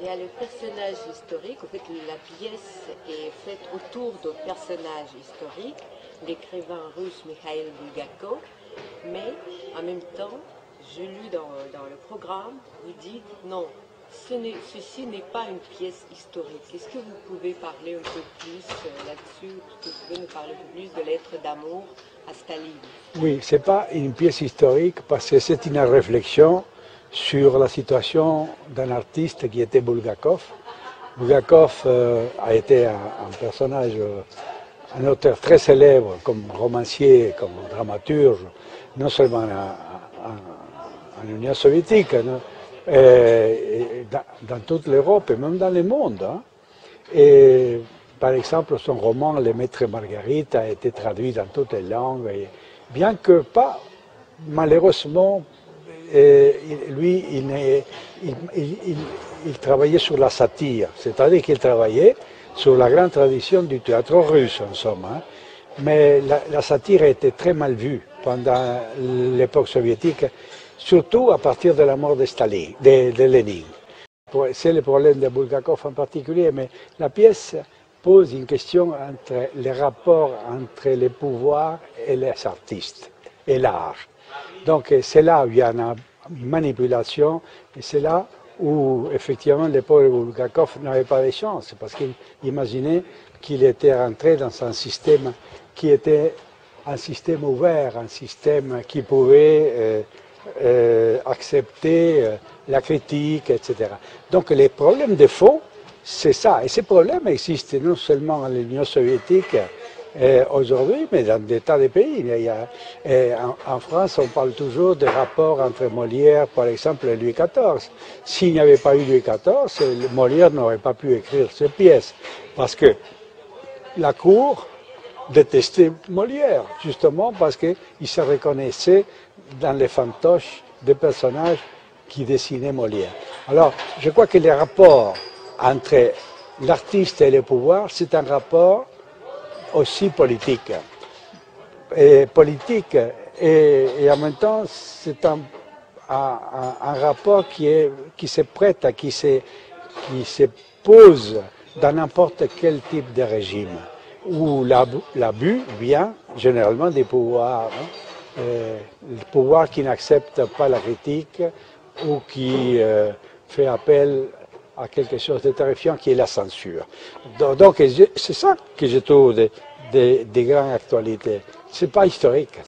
Il y a le personnage historique. En fait, la pièce est faite autour d'un personnage historique, l'écrivain russe Mikhail Bulgakov, mais en même temps, je lis dans le programme, vous dites non, ceci n'est pas une pièce historique. Est-ce que vous pouvez parler un peu plus là-dessus? Est-ce que vous pouvez nous parler un peu plus de Lettres d'amour à Staline? Oui, ce n'est pas une pièce historique parce que c'est une réflexion sur la situation d'un artiste qui était Bulgakov. Bulgakov a été un personnage, un auteur très célèbre comme romancier, comme dramaturge, non seulement en Union soviétique, non, dans toute l'Europe et même dans le monde. Hein. Et, par exemple, son roman Le Maître et Marguerite a été traduit dans toutes les langues, et bien que pas, malheureusement, lui, il travaillait sur la satire, c'est-à-dire qu'il travaillait sur la grande tradition du théâtre russe, en somme. Hein. Mais la satire a été très mal vue pendant l'époque soviétique, surtout à partir de la mort de Staline, de Lénine. C'est le problème de Bulgakov en particulier, mais la pièce pose une question entre les rapports entre les pouvoirs et les artistes, et l'art. Donc c'est là où il y a une manipulation, et c'est là où effectivement le pauvre Bulgakov n'avait pas de chance, parce qu'il imaginait qu'il était rentré dans un système qui était un système ouvert, un système qui pouvait accepter la critique, etc. Donc les problèmes de fond, c'est ça. Et ces problèmes existent non seulement en Union soviétique aujourd'hui, mais dans des tas de pays. En France, on parle toujours des rapports entre Molière, par exemple, et Louis XIV. S'il n'y avait pas eu Louis XIV, Molière n'aurait pas pu écrire ces pièces, parce que la cour détestait Molière, justement parce qu'il se reconnaissait dans les fantoches des personnages qui dessinaient Molière. Alors, je crois que les rapports entre l'artiste et le pouvoir, c'est un rapport aussi politique. Et politique, et en même temps, c'est un rapport qui se prête, qui se pose dans n'importe quel type de régime, où l'abus vient généralement des pouvoirs, hein, le pouvoir qui n'accepte pas la critique ou qui fait appel à quelque chose de terrifiant qui est la censure. Donc c'est ça que je trouve des grandes actualités. Ce n'est pas historique.